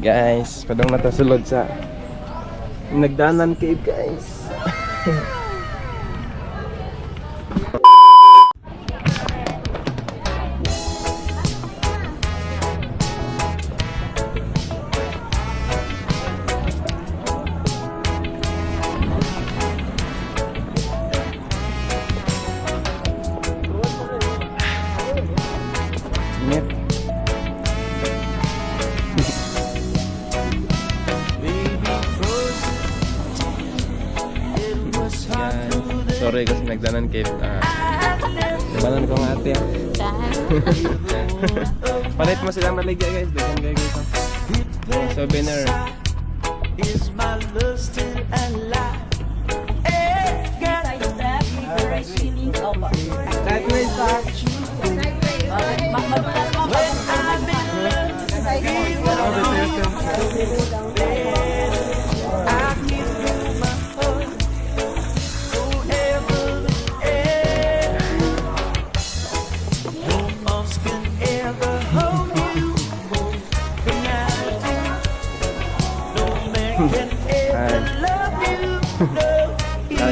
Guys, padong natasulod sa Nagdanan Cave, guys. Init. Sorry kasi Nagdanan Cave. Nagdanan ko nga ate. Palit mo silang maligya, guys. Dagan kayo guys. Souvenir. Is my love still alive?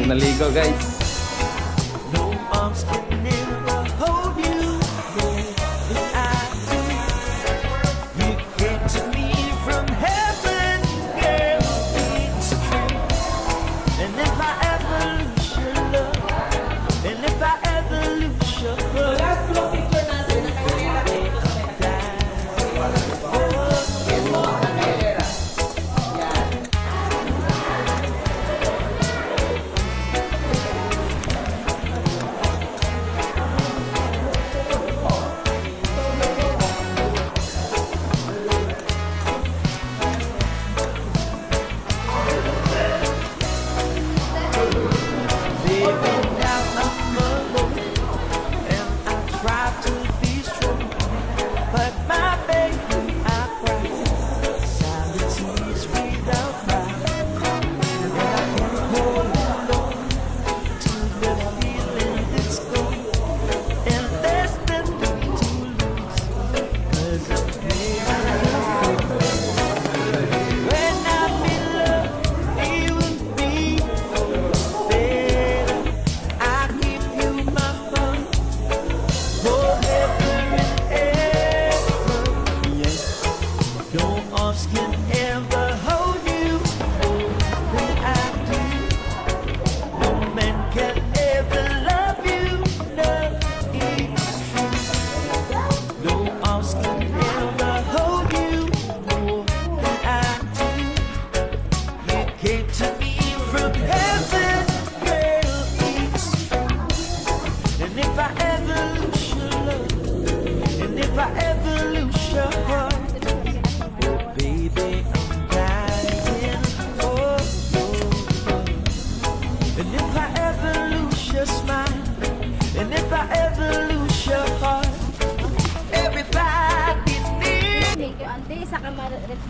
Naligo, guys. No arms can never hold you when I do. You came to me from heaven, girl, it's true. And if I ever lose your love, and if I ever lose your love,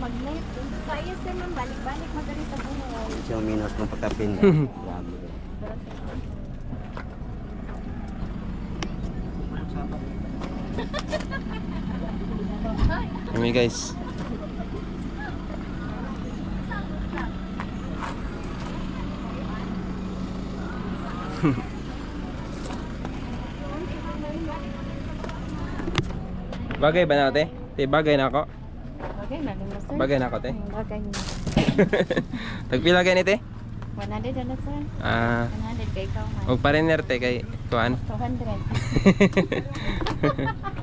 magnet. Kaya sa man balik-balik magaling sa buhay. Siya minus ng pagkapin. Grabe. Kami guys. Bagay ba na ate? Te, bagay na ako. Bagay na rin sir. Bagay na ako te. Bagay na. Tagpila kay ni te? 100 na sir. 100 kay ikaw man. Og parener te kay kuan. 200.